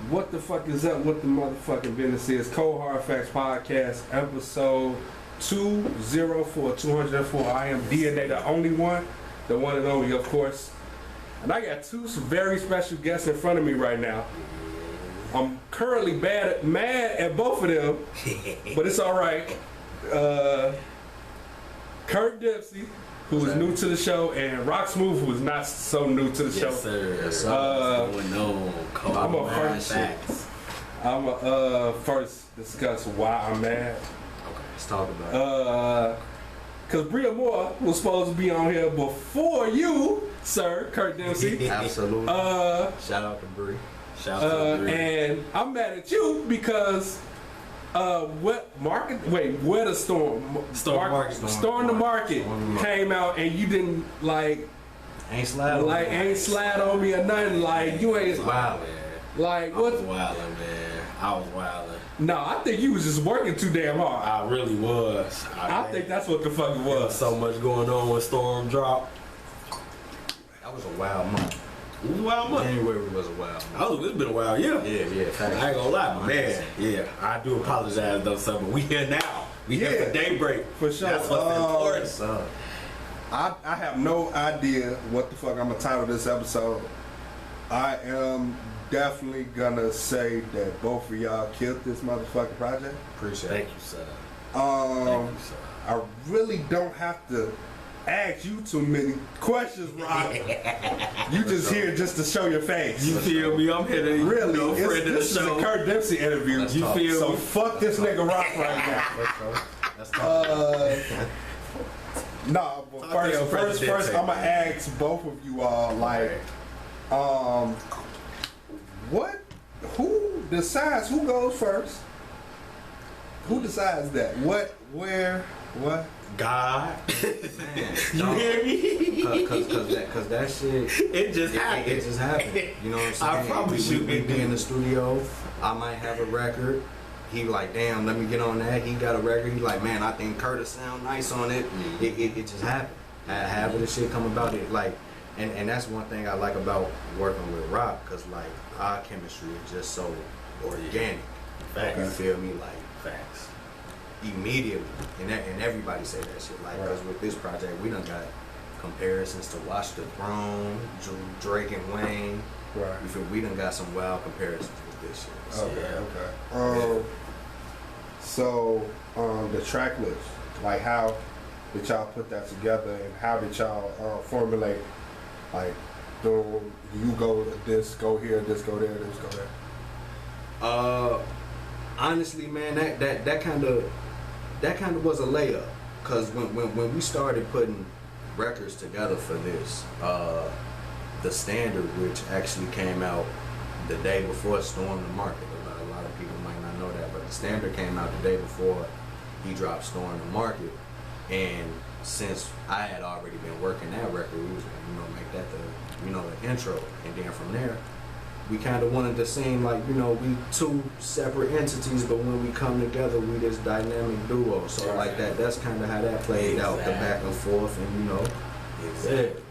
What the fuck is up with the motherfucking business? Is Cold Hard Facts Podcast, episode 204. I am DNA, the only one, the one and only, of course. And I got two very special guests in front of me right now. I'm currently mad at both of them, but it's all right. Curt Dempesy, who is new to the show, and Rocsmoov, who is not so new to the show. Yes, sir. I'm gonna first discuss why I'm mad. Okay, let's talk about it. Cause Bria Moore was supposed to be on here before you, sir, Curt Dempesy. Absolutely. Shout out to Brie. Shout out to Brie. And I'm mad at you because where the Storm the Market came out and you didn't ain't slide on me or nothing. Like you ain't wildin'. Like what? I was wildin', man. I was wildin'. No, I think you was just working too damn hard. I really was. I think that's what the fuck it was. So much going on when Storm dropped. That was a wild month. It was a wild month. January was a wild month. It's been a while, yeah. Yeah. I ain't gonna lie, man. Yeah, I do apologize though, son, but we here now. We here for daybreak. For sure. That's what's important, son. I have no idea what the fuck I'm gonna title this episode. I am definitely gonna say that both of y'all killed this motherfucking project. Appreciate it. Thank you, sir. Thank you, sir. I really don't have to ask you too many questions, Rock. You just here just to show your face. You feel me? I'm here to really. This is a Curt Dempesy interview. You feel me? So fuck this nigga Rock right now. Let's talk. No, but first, I'm gonna ask both of you all who decides who goes first? Who decides that? What? Where? What? God. You hear me? Cause that shit. It just happened. It just happened. You know what I'm saying? I promise you. We be in the studio. I might have a record. He like, damn, let me get on that. He got a record. He like, man, I think Curtis sound nice on it. It just happened. Having this shit come about it like. And that's one thing I like about working with Rock, cause like our chemistry is just so organic. Facts. You feel me? Like facts. Immediately, and everybody say that shit. Like, cause with this project, we done got comparisons to Watch the Throne, Drake and Wayne. Right. You feel we done got some wild comparisons with this shit. So, okay. So the track list, like how did y'all put that together, and how did y'all formulate? Like, do you go this, go here, this, go there, this, go there? Honestly, man, that kind of was a layup. Cause when we started putting records together for this, the Standard, which actually came out the day before Storm the Market. A lot of people might not know that, but the Standard came out the day before he dropped Storm the Market, and since I had already been working that record, we was gonna, make that the intro, and then from there, we kind of wanted to seem like, we two separate entities, but when we come together, we this dynamic duo. So like that's kind of how that played out, the back and forth, and Exactly.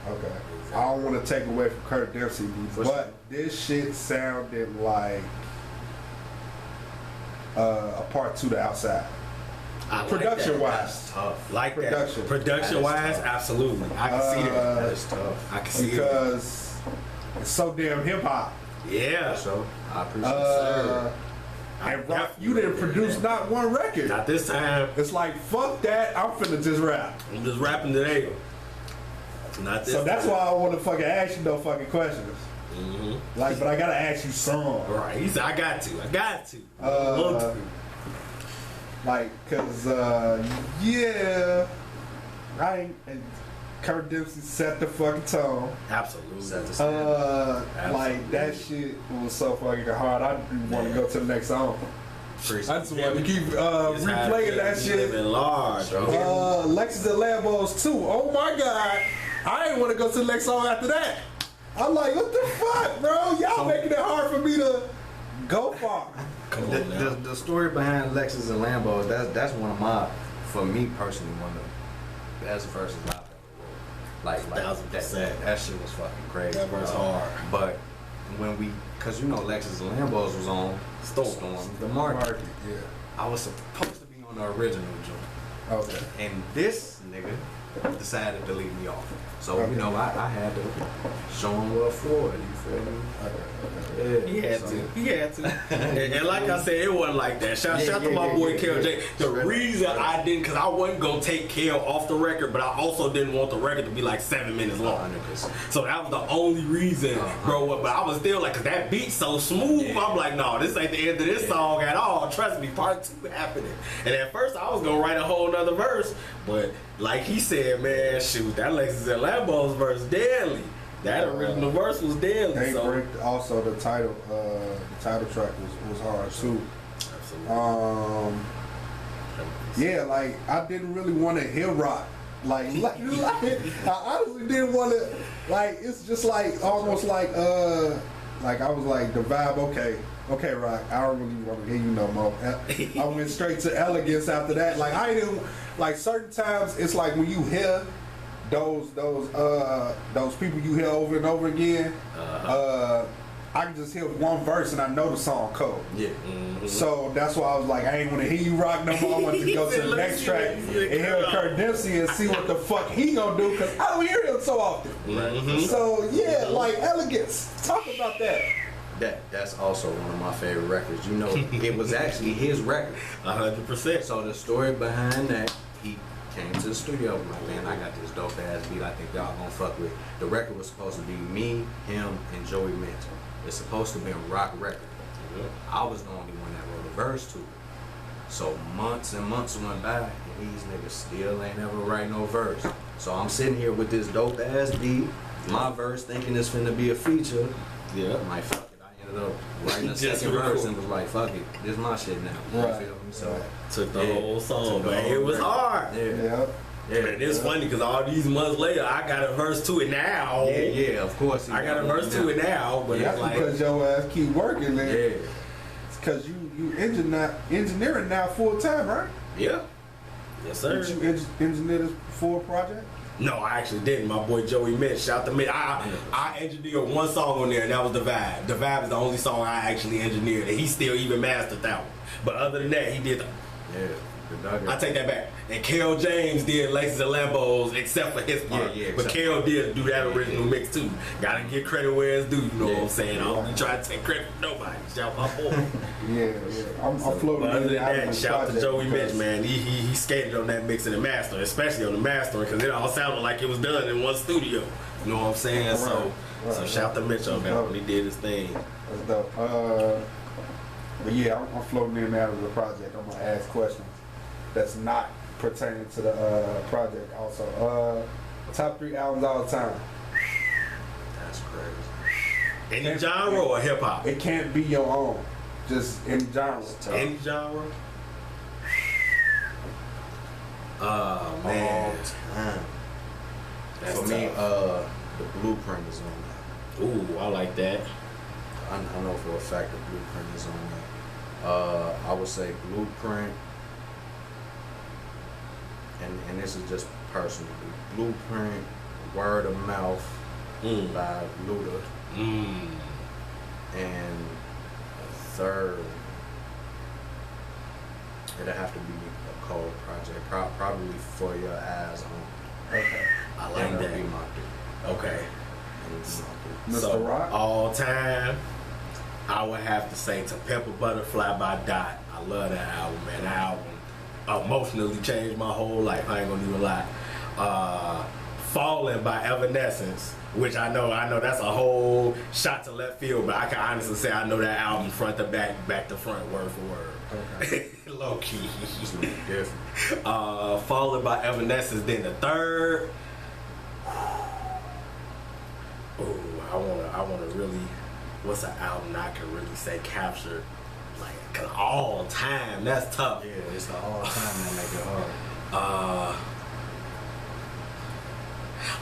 Okay. I don't want to take away from Curt Dempesy, but this shit sounded like a part 2 to Outside. Production wise, tough. Like production. That. Production wise, absolutely. I can see that. That is tough. I can see it because it's so damn hip hop. Yeah. So I appreciate it. And Rock, you didn't produce not one record. Not this time. It's like fuck that. I'm finna just rap. I'm just rapping today. Not this. So that's why I want to fucking ask you no fucking questions. Mm-hmm. Like, but I gotta ask you some. Right. He said I got to. Like, cause Curt Dempesy set the fucking tone. Absolutely. Set the standard. Like that shit was so fucking hard. I didn't want to go to the next song. I just want to keep replaying that shit. Large, Lexus and Lambos too. Oh my god! I didn't want to go to the next song after that. I'm like, what the fuck, bro? Y'all making it hard for me to go far. The story behind Lexus and Lambos, that's one of my, for me personally, one of the best verses I've ever wrote. Like 1,000%. That shit was fucking crazy. That verse hard. But cause you know Lexus and Lambos was on Storm, the market. Yeah. I was supposed to be on the original joint. Okay. And this nigga decided to leave me off. So, Okay. you know, I had to show him what for, you feel me? Okay. He had to. He had to. And like I said, it wasn't like that. Shout to my boy Kel J. The reason I didn't, because I wasn't going to take Kel off the record, but I also didn't want the record to be like 7 minutes long. 100%. So that was the only reason, bro. But I was still like, because that beat's so smooth, I'm like, no, this ain't the end of this song at all. Trust me, part 2 happening. And at first I was going to write a whole nother verse, but like he said, man, shoot, that Lexus and Lambos verse deadly. That original verse was deadly. They So. break also the title track was hard too. Absolutely. Yeah, like I didn't really want to hear rock. Like I honestly didn't want to. Like it's just like almost like I was like the vibe. Okay, rock. I don't really want to hear you no more. I went straight to elegance after that. Like I didn't like certain times. It's like when you hear those people you hear over and over again. I can just hear one verse and I know the song code. Yeah. Mm-hmm. So that's why I was like, I ain't want to hear you rock no more. I want to go to the next track and hear Curt Dempesy and see what the fuck he gonna do, because I don't hear him so often. Mm-hmm. So yeah, like elegance. Talk about that. That's also one of my favorite records. You know, it was actually his record. 100%. So the story behind that, he came to the studio, like, man, I got this dope ass beat I think y'all gonna fuck with. The record was supposed to be me, him, and Joey Mitch. It's supposed to be a rock record. I was the only one that wrote a verse to it. So months and months went by, and these niggas still ain't ever write no verse. So I'm sitting here with this dope ass beat, my verse, thinking it's finna be a feature. Yeah. I'm like, fuck it. I ended up writing a Just second verse record. and was like, fuck it, this is my shit now. Right. You feel me? So Took the whole song, Took the man. whole It was record. hard. Yeah. And it's funny because all these months later, I got a verse to it now. Yeah, of course. I got a verse to it now, but That's it's like, because your ass keep working, man. Yeah. It's because you engineering now full time, right? yeah. Yes, sir. Did you engineer this full project? No, I actually didn't. My boy Joey Mitch, shout to Mitch. I engineered one song on there, and that was The Vibe. The Vibe is the only song I actually engineered, and he still even mastered that one. But other than that, he did. Yeah. I take that back. And Kel James did Lexus and Lambos, except for his part. Yeah, but Kel did do that original mix too. Gotta get credit where it's due. You know what I'm saying? I don't be trying to take credit for nobody. Shout my boy. Yeah. I'm floating. But other than in and out of that, this shout out to project Joey because- Mitch, man. He skated on that mix and the mastering, especially on the mastering, because it all sounded like it was done in one studio. You know what I'm saying? Right, So right. shout to Mitch on that when he did his thing. That's dope. But yeah, I'm floating in and out of the project. I'm gonna ask questions that's not pertaining to the project. Also, top 3 albums all the time. That's crazy. Any genre or hip hop? It can't be your own. Just any genre. Any genre? Man. All time. That's For me, tough. the Blueprint is on that. Ooh, I like that. I know for a fact the Blueprint is on that. I would say Blueprint, and this is just personal. Blueprint, Word of Mouth by Luda, and a third, it'd have to be a Cold project, probably For Your Eyes On. Okay. I like That'd that. be my three. Okay. That'd be my three. Mr. So, Rock? all time, I would have to say To Pepper Butterfly by Dot. I love that album, man. That album emotionally changed my whole life. I ain't gonna even lie. Falling by Evanescence, which I know that's a whole shot to left field, but I can honestly say I know that album front to back to front, word for word. Okay. Low key. It's really different. Followed by Evanescence. Then the third. Oh, I wanna really. What's an album that I can really say captured? Like, 'cause all time. That's tough. Yeah, it's the all time that make it hard.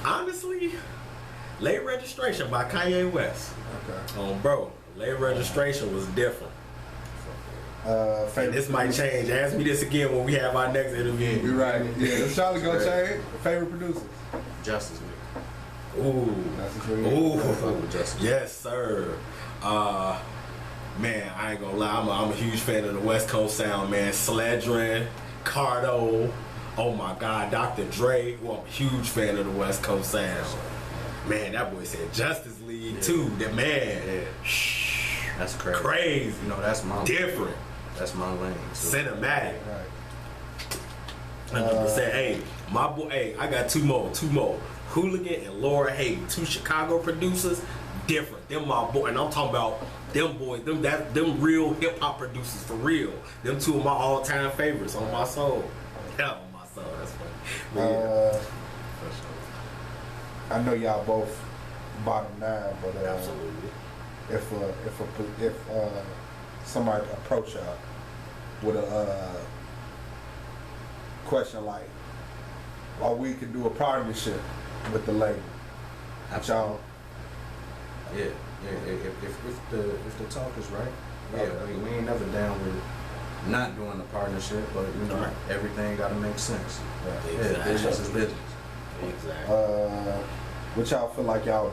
Honestly, Late Registration by Kanye West. Okay. Bro, Late Registration was different. Favorite And this might producer? change. Ask me this again when we have our next interview. You're right. Yeah, it's probably gonna change. Favorite producers? Justice League. Ooh. Ooh. Yes, sir. Man, I ain't gonna lie. I'm a huge fan of the West Coast sound, man. Sledrin, Cardo. Oh my God, Dr. Dre. Well, I'm a huge fan of the West Coast sound. Man, that boy said Justice League too. That man. Yeah. That's crazy. Crazy. You know, that's my different. That's my lane. So. Cinematic. Right. 100%. Hey, my boy. Hey, I got two more. Hooligan and Laura Hayden, 2 Chicago producers. Different. Them my boy, and I'm talking about them boys. Them real hip hop producers for real. Them 2 of my all time favorites on my soul. Yeah, on my soul. That's funny. I know y'all both bottom 9, but Absolutely. if somebody approach y'all with a question like, or we could do a partnership with the label, y'all. Yeah. If the talk is right, yeah, we ain't never down with not doing a partnership, but you know, everything got to make sense. Right. Yeah, business is business. Exactly. What y'all feel like y'all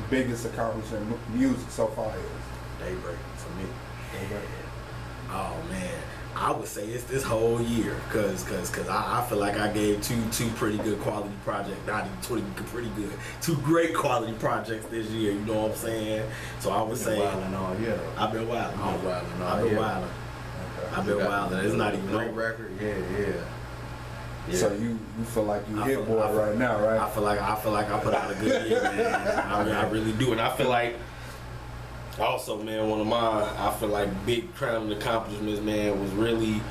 biggest accomplishment in music so far is? Daybreak for me. Oh man, I would say it's this whole year, cause I feel like I gave two pretty good quality projects, not even pretty good, 2 great quality projects this year. You know what I'm saying? So I would say wilding all year. I've been wilding. I've been wilding. I've been wilding. It's not even great record. Yeah. So you feel like you hit boy right now, right? I feel like I put out a good year, man. I really do, and I feel like also, man, one of my I feel like big crowning accomplishments, man, was really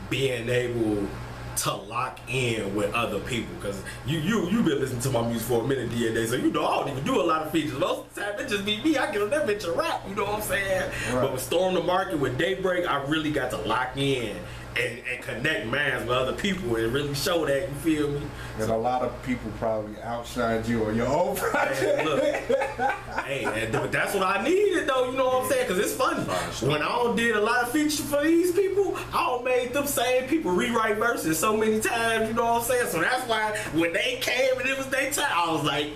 being able to lock in with other people, because you've been listening to my music for a minute, DNA, so you know I don't even do a lot of features. Most of the time it just be me. I get on that bitch and rap, you know what I'm saying? Right. But with Storm the Market, with Daybreak, I really got to lock in and connect minds with other people and really show that, you feel me? And a lot of people probably outshined you on your own project. Man, look, hey, that's what I needed though, you know what I'm saying? Because it's funny. When I done did a lot of features for these people, I done made them same people rewrite verses so many times, you know what I'm saying? So that's why when they came and it was their time, I was like,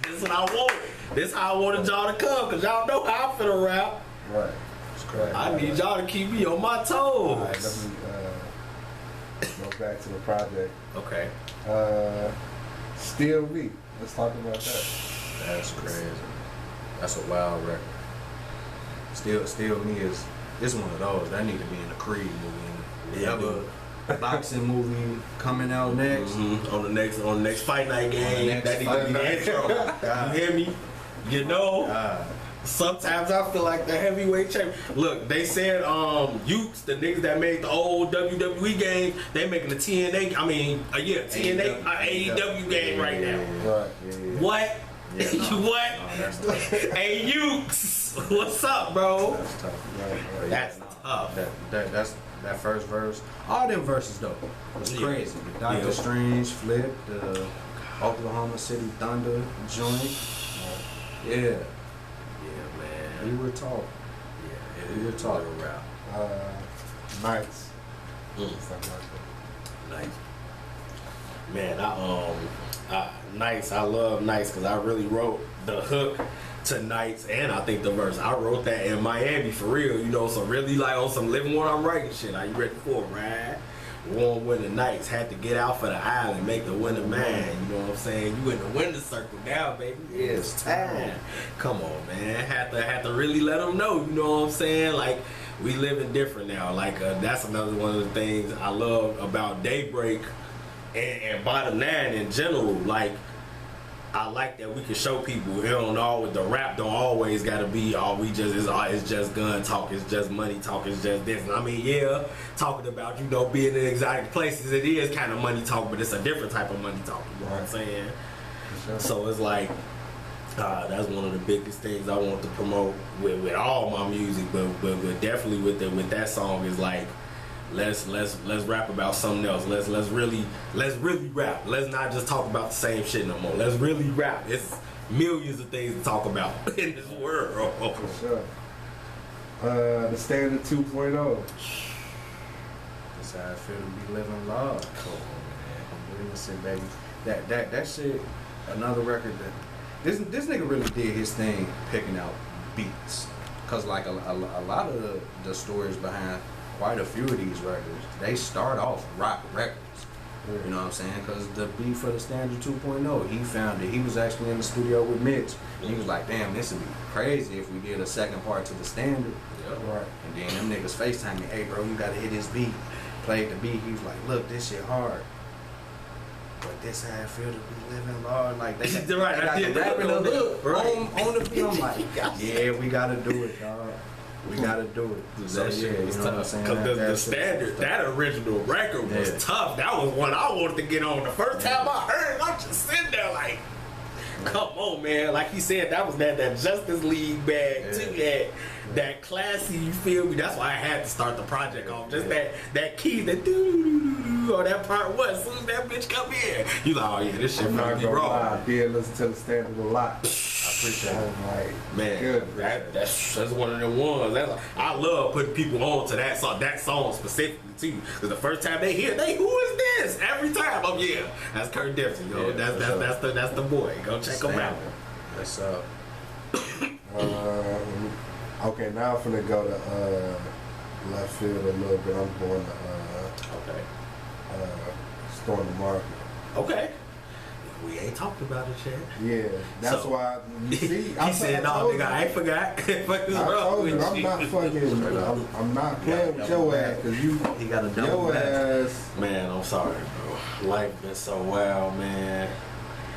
this is what I wanted. This is how I wanted y'all to come, because y'all know how I finna rap. Right. I need y'all to keep me on my toes. All right, let me go back to the project. Okay. Still Me. Let's talk about that. That's crazy. That's a wild record. Still Me is one of those that need to be in the Creed movie. Yeah, boxing movie coming out next. Mm-hmm. On the next fight night game. That need to be the intro. You hear me? You know. Sometimes I feel like the heavyweight champion. Look, they said Ukes, the niggas that made the old WWE game, they making the TNA. I mean, TNA AEW game right now. Right. Yeah. What? Yeah, no. What? No, Hey Ukes, what's up, bro? That's tough. That's tough. That first verse. All them verses though was crazy. The Doctor Strange flip, the Oklahoma City Thunder joint. Yeah. We were talking. Yeah, we were talking rap. Nice. Something like that. Nice. Man, Nice. I love Nice because I really wrote the hook to Nights and I think the verse. I wrote that in Miami for real, you know, so really like on some living what I'm writing shit. Are you ready for it, right? Warm winter nights, had to get out for the island, make the winter man, you know what I'm saying? You in the winter circle now, baby. Yeah, it's time. Come on, man. Had to really let them know, you know what I'm saying? Like, we living different now. Like, that's another one of the things I love about Daybreak and Bottom 9 in general. Like, I like that we can show people, the rap don't always gotta be it's just gun talk, it's just money talk, it's just this. And I mean, yeah, talking about, being in exotic places, it is kind of money talk, but it's a different type of money talk, you know what I'm saying? Sure. So it's like, that's one of the biggest things I want to promote with all my music, but definitely with that song is like, let's rap about something else. Let's really rap. Let's not just talk about the same shit no more. Let's really rap. It's millions of things to talk about in this world. For sure. The Standard 2.0. That's how I feel to be living large. Come on, man. I'm witnessing, baby. That shit, another record that this nigga really did his thing picking out beats. Cause like a lot of the stories behind quite a few of these records, they start off rock records. You know what I'm saying? Because the beat for the Standard 2.0, he found it. He was actually in the studio with Mitch. And he was like, damn, this would be crazy if we did a second part to the Standard. Right. And then them niggas FaceTime me, hey bro, you gotta hit this beat. Played the beat. He was like, look, this shit hard. But this how I feel to be living large. Like, they got the rapping the hook on the beat. I'm like, yeah, we gotta do it, dog. We gotta do it. So yeah, you know what I'm saying? Because the Standard, that original record was tough. That was one I wanted to get on. The first time I heard it, I'm just sitting there like, come on, man. Like he said, that was that Justice League bag too. That classy, you feel me? That's why I had to start the project off. Just that key, that doo-doo-doo-doo, or that part one. As soon as that bitch come in, you like, oh yeah, this shit might be wrong. I did listen to the Standard a lot. I appreciate it. Like, man, good. That's one of them ones. I love putting people on to that song specifically too. Because the first time they hear, who is this? Every time, oh yeah, that's Curt Dempesy, yo. Yeah, that's the boy. Go check him out. That's Okay, now I'm finna go to left field a little bit. I'm going to Storm the Market. Okay. We ain't talked about it yet. Yeah, that's why you see. He said, "No, nigga, I ain't forgot." I told you, I'm not fucking. I'm not playing with your ass because he got a double your back. ass. Man, I'm sorry, bro. Life been so wild, man.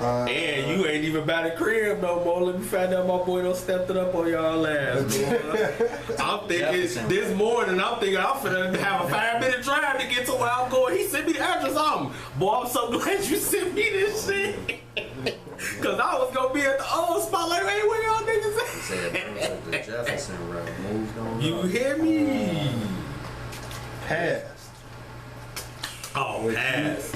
And you ain't even by the crib no more. Let me find out my boy done stepped it up on y'all ass, boy. I'm thinking this morning, I'm finna have a 5-minute drive to get to where I'm going. He sent me the address on him. Boy, I'm so glad you sent me this shit. Cause I was gonna be at the old spot like, hey, where y'all niggas at? He said, the Jefferson road moved on. You hear me? Passed. Oh, Pass.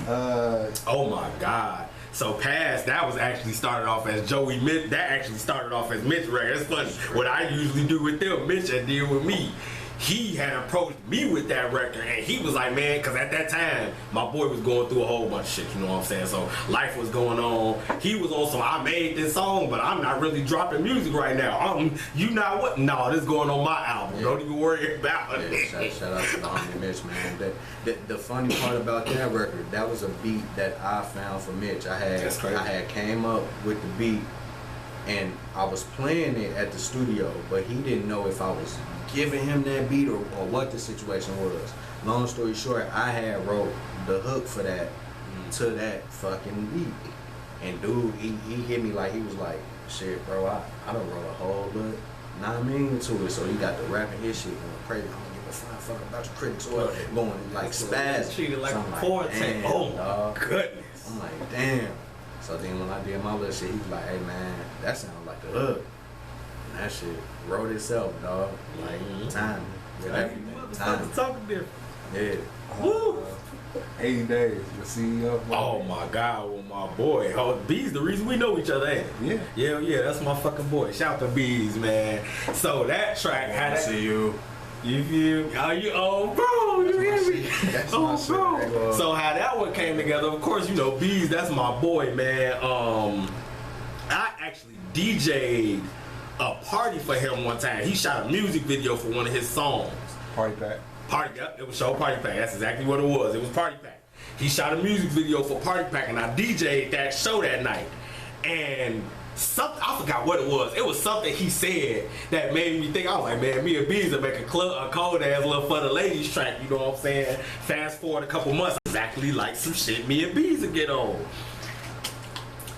Oh my God. So Pass, that was actually started off as Joey Mitch. That actually started off as Mitch record. It's funny. What I usually do with them, Mitch had deal with me. He had approached me with that record, and he was like, man, because at that time, my boy was going through a whole bunch of shit, you know what I'm saying? So life was going on. He was on, so I made this song, but I'm not really dropping music right now. You not what? No, this is going on my album. Yeah. Don't even worry about it. Shout out to the homie Mitch, man. The funny part about that record, that was a beat that I found for Mitch. I had came up with the beat, and I was playing it at the studio, but he didn't know if I was giving him that beat or what the situation was. Long story short, I had wrote the hook for that to that fucking beat. And dude, he hit me like, he was like, shit, bro, I done wrote a whole lot, not meaning to it. So he got the rapping his shit going crazy. I don't give a flying fuck about your critics or going like spaz. Treated like a quartet. Oh my goodness. I'm like, damn. So then when I did my little shit, he was like, hey man, that sounds like the hook. And that shit wrote itself, dog. Like, time. With everything. Time. Talking different. Yeah. Woo! 80 days, the CEO. Oh my God, well my boy. Oh, B's the reason we know each other, ain't it? Yeah, that's my fucking boy. Shout out to B's, man. So that track had see you. You feel? Are you? Oh, bro, you hear me? Oh, bro. So how that one came together? Of course, you know, B's. That's my boy, man. I actually DJ'd a party for him one time. He shot a music video for one of his songs. Party Pack. Yep, it was show Party Pack. That's exactly what it was. It was Party Pack. He shot a music video for Party Pack, and I DJ'd that show that night. And something, I forgot what it was. It was something he said that made me think. I was like, man, me and Bees are making a cold ass little for the ladies track. You know what I'm saying? Fast forward a couple months, exactly like some shit me and Bees would get on.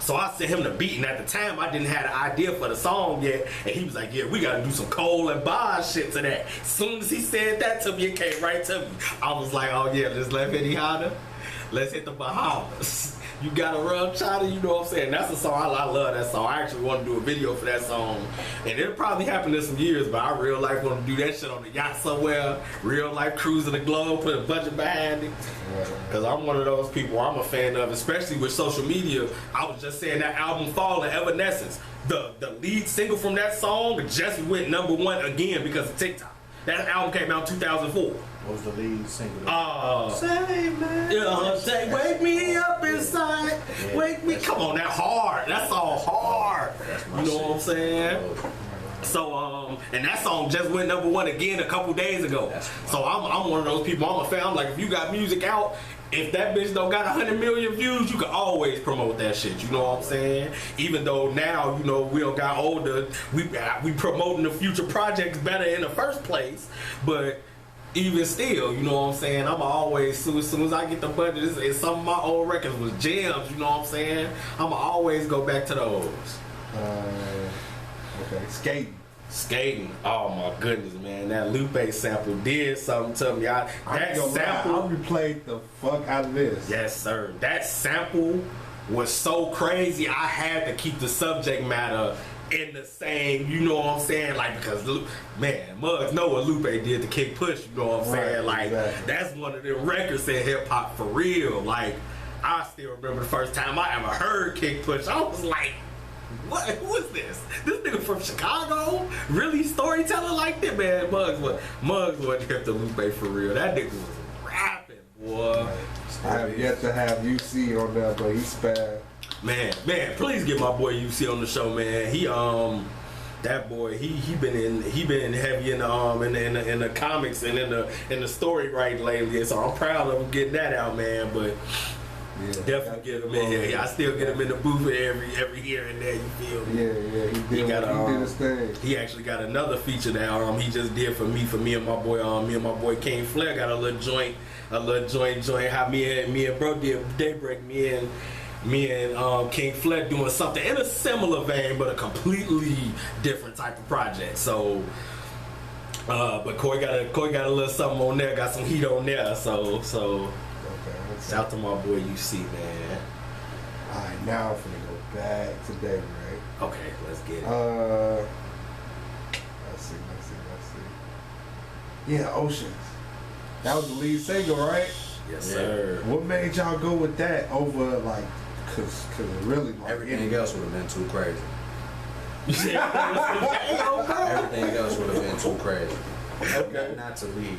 So I sent him the beat, and at the time I didn't have an idea for the song yet, and he was like, yeah, we gotta do some Cole and Boz shit to that. As soon as he said that to me, it came right to me. I was like, oh yeah, let's let Eddie Honda. Let's hit the Bahamas. You gotta run China, you know what I'm saying? That's a song, I love that song. I actually want to do a video for that song. And it'll probably happen in some years, but I real life want to do that shit on the yacht somewhere, real life cruising the globe, put a budget behind it. Because I'm one of those people I'm a fan of, especially with social media. I was just saying that album Fall and Evanescence. The lead single from that song just went #1 again because of TikTok. That album came out in 2004. What was the lead single? Say, man. Say, wake me up inside. Yeah. make me? Come on, that hard. That song hard. You know what I'm saying? So and that song just went #1 again a couple days ago. So I'm one of those people. I'm a fan. I'm like, if you got music out, if that bitch don't got 100 million views, you can always promote that shit. You know what I'm saying? Even though now, you know, we don't got older, we promoting the future projects better in the first place. But even still, you know what I'm saying? I'm always, as soon as I get the budget, and some of my old records was gems. You know what I'm saying? I'm always go back to those. Okay, Skating. Oh my goodness, man! That Lupe sample did something to me. That sample, I'll replay the fuck out of this. Yes, sir. That sample was so crazy. I had to keep the subject matter in the same. You know what I'm saying? Like, because man, Muggs know what Lupe did to Kick Push. You know what I'm saying? Like, that's one of the records in hip hop for real. Like, I still remember the first time I ever heard Kick Push. I was like, what? Who is this? This nigga from Chicago? Really storytelling like that? Man, Muggs wasn't hip to Lupe for real. That nigga was rapping, boy. I have yet to have UC on there, but he's bad. Man, please get my boy UC on the show, man. He that boy, he been heavy in the comics and in the story writing lately, so I'm proud of him getting that out, man. But yeah, definitely get him in here. I still get him in the booth every here and there. You feel me? Yeah, he did his thing. He actually got another feature that he just did for me and my boy King Flair got a little joint. How me and bro did Daybreak. Me and King Flair doing something in a similar vein, but a completely different type of project. So, but Corey got a little something on there. Got some heat on there. So. Shout out to my boy UC, man. Alright, now I'm finna go back to Daybreak. Okay, let's get it. Let's see. Yeah, Oceans. That was the lead single, right? Yes, sir. What made y'all go with that over, like, cause really, like, everything else would have been too crazy. Everything else would have been too crazy. Okay. Not to lead,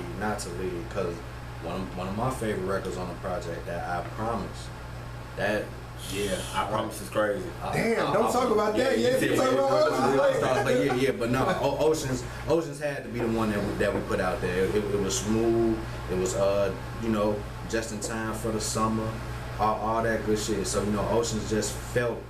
because one of my favorite records on the project, that I Promise, that I Promise is crazy. Damn, don't talk about that yet. But no, Oceans had to be the one that we put out there. It was smooth. It was just in time for the summer, all that good shit. So Oceans just felt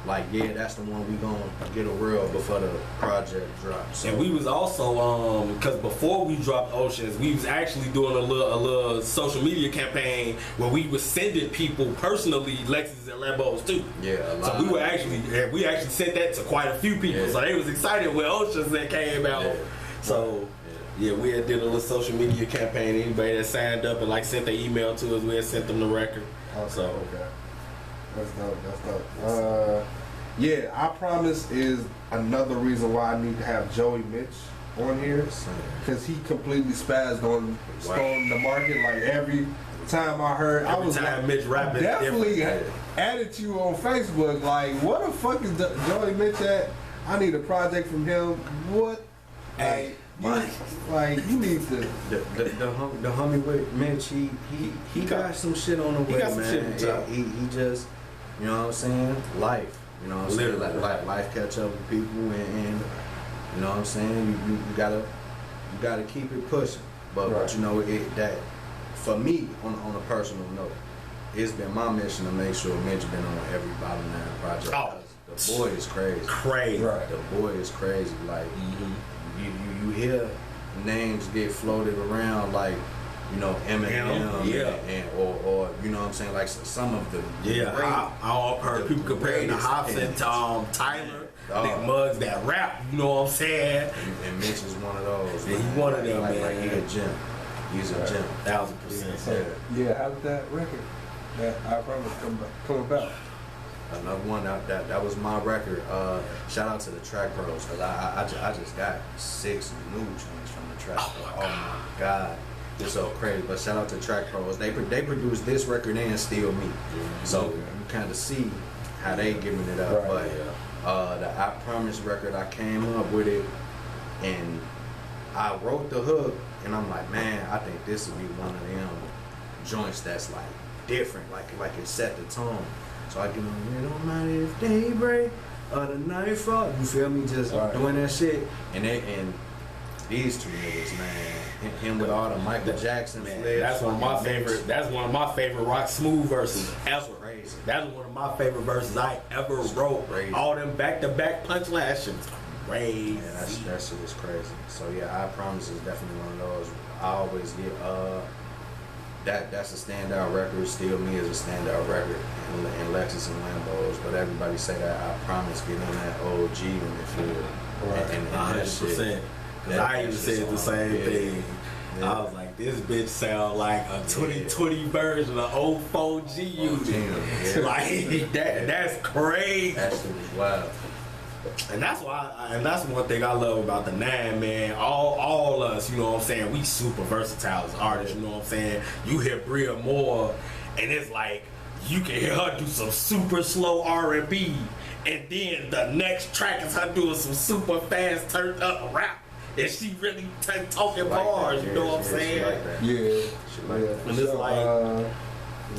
like, that's the one we gonna get a real before the project drops. So. And we was also because before we dropped Oceans, we was actually doing a little social media campaign where we was sending people personally Lexus and Lambos too. Yeah, a lot. So we actually sent that to quite a few people. Yeah. So they was excited when Oceans that came out. Yeah. So we had did a little social media campaign. Anybody that signed up and sent their email to us, we had sent them the record. Okay. That's dope. I Promise is another reason why I need to have Joey Mitch on here, because he completely spazzed on the market. Like, every time I heard, Mitch rapping, definitely added you on Facebook. Like, what the fuck is Joey Mitch at? I need a project from him. What? Hey. You need to. The homie with Mitch, he got some shit on the way, man. He just, you know what I'm saying? Life, you know what I'm saying? Like life catch up with people, and you know what I'm saying? You gotta keep it pushing. But that for me, on a personal note, it's been my mission to make sure Mitch been on every Bottom 9 project. Oh. The boy is crazy. Right. The boy is crazy. Like. You hear names get floated around, like Eminem, and or you know what I'm saying, like some of the I heard people comparing the Hobson to Tyler, Muggs that rap, you know what I'm saying? And Mitch is one of those. Yeah, he's one of them, man. Like, he's a gem. He's a gem. 1000%. Yeah, how did that record that I Promise come about? Another one that was my record. Shout out to the track pros, because I just got 6 new joints from the track. Oh my god, it's so crazy. But shout out to track pros. They produced this record and Still Me. So you kind of see how they giving it up. Right. But the I Promise record, I came up with it and I wrote the hook, and I'm like, man, I think this would be one of them joints that's like different, like it set the tone. So I get on, it don't matter if daybreak or the night fall. You feel me? Just doing that shit. And these two niggas, man, him with all the Michael Jackson Man, flares. that's one of my favorite. That's one of my favorite Rock Smoov verses ever. Crazy. That's one of my favorite verses I ever wrote. Crazy. All them back-to-back punchlines shit was crazy. Yeah, that shit is crazy. So yeah, I Promise is definitely one of those. I always get that's a standout record. Still Me is a standout record, and Lexus and Lambos. But everybody say that I Promise get on that OG in the field, and that shit. 100%. Cause I even said the same thing. Yeah. I was like, this bitch sound like a 2020 version of 04 G-Unit. Like that's crazy. That shit was wild. And that's why, and that's one thing I love about the 9, man. All us, you know what I'm saying? We super versatile as artists, you know what I'm saying? You hear Bria Moore, and it's like you can hear her do some super slow R&B, and then the next track is her doing some super fast turned up rap. And she really talking bars, you know what I'm saying? And it's like,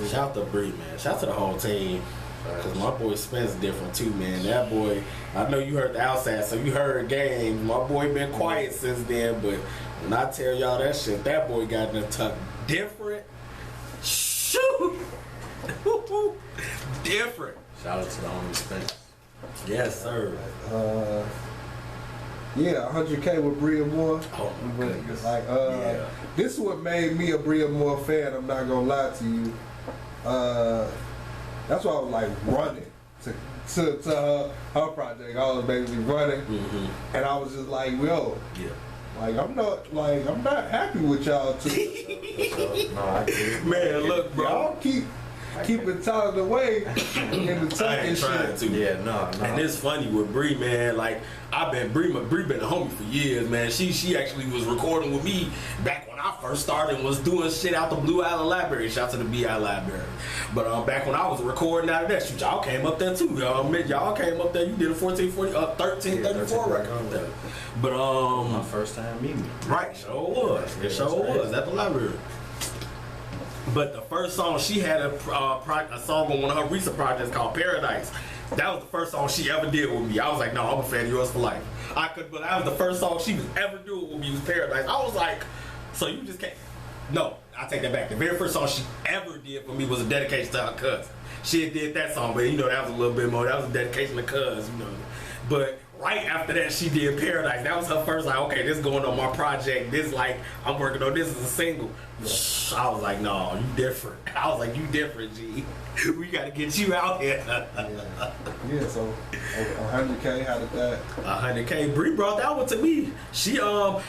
shout out to Bree, man. Shout out to the whole team. Cause my boy Spence different too, man. That boy, I know you heard the outside, so you heard game. My boy been quiet since then, but when I tell y'all that shit, that boy got in the tuck different. Shoot, different. Shout out to the homie Spence. Yes, sir. Yeah, 100K with Bria Moore. Oh my goodness. Like, this is what made me a Bria Moore fan. I'm not gonna lie to you. That's why I was like running to her project. I was basically running, and I was just like, yo, like I'm not happy with y'all too. Man, look, bro. Y'all keep it out of the way in the tuck and shit. To. Yeah, no. And it's funny with Bree, man. Like Bree been a homie for years, man. She actually was recording with me back when I first started and was doing shit out the Blue Island Library. Shout out to the BI Library. But back when I was recording out of that, shoot, y'all came up there too. Y'all came up there. You did a 1334 record up there. But my first time meeting. Right, sure was. It sure was at the library. But the first song, she had a song on one of her recent projects called Paradise. That was the first song she ever did with me. I was like, no, I'm a fan of yours for life. But that was the first song she was ever doing with me was Paradise. I was like, so you just can't. No, I take that back. The very first song she ever did for me was a dedication to her cousin. She did that song, but that was a little bit more. That was a dedication to cuz, But right after that, she did Paradise. That was her first, like, okay, this is going on my project. This, like, I'm working on this as a single. I was like, no, you different. I was like, you different, G. We got to get you out here. So 100K, how did that? 100K. Bree brought that one to me. She, I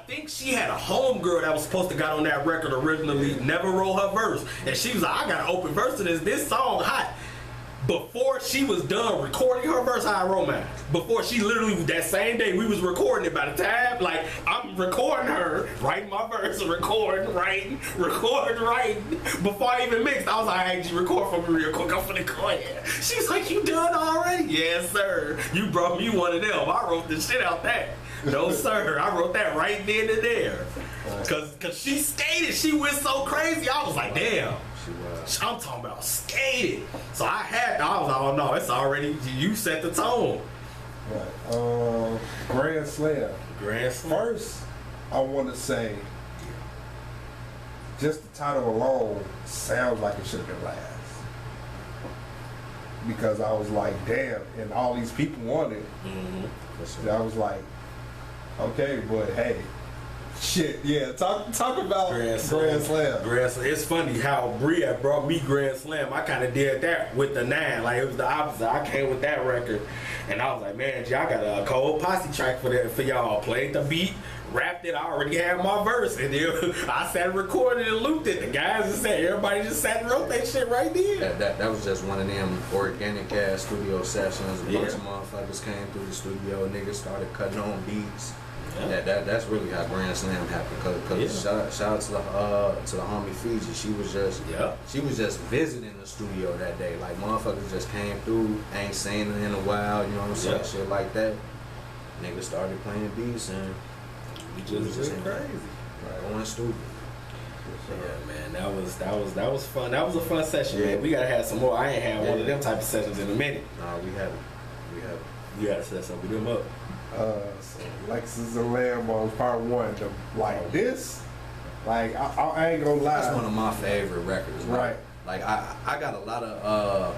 think she had a homegirl that was supposed to got on that record originally, never wrote her verse. And she was like, I got an open verse to this song hot. Before she was done recording her verse, I wrote mine. Before she literally, that same day, we was recording it. By the time, like, I'm recording her, writing my verse, recording, writing. Before I even mixed, I was like, hey, you record for me real quick. I'm finna go ahead. She was like, you done already? Yes, sir. You brought me one of them. I wrote the shit out that. No, sir. I wrote that right then and there. Cause she skated. She went so crazy. I was like, damn. I'm talking about skating. So I was like, oh no, it's already, you set the tone. Right. Grand Slam. First, I want to say, just the title alone sounds like it should have been last. Because I was like, damn, and all these people want it. I was like, okay, but hey. Shit, yeah. Talk about Grand Slam. It's funny how Bree brought me Grand Slam. I kind of did that with the 9. Like, it was the opposite. I came with that record, and I was like, man, y'all got a cold posse track for y'all. Played the beat, rapped it. I already had my verse, and then I sat and recorded and looped it. The guys just said, everybody just sat and wrote that shit right there. That was just one of them organic ass studio sessions. A bunch of motherfuckers came through the studio. Niggas started cutting on beats. Yeah. That's really how Grand Slam happened. Cause shout out to the homie Fiji. She was just visiting the studio that day. Like, motherfuckers just came through, ain't seen her in a while. You know what I'm saying? Shit like that. Niggas started playing beats and we just crazy. Going stupid. Yeah, man, that was fun. That was a fun session, man. We gotta have some more. I ain't had one of them type of sessions in a minute. Nah, we haven't. You gotta set some of them up. So Lexus and Lambos Part 1. This, like I ain't gonna lie. That's one of my favorite records. Right. Like I got a lot of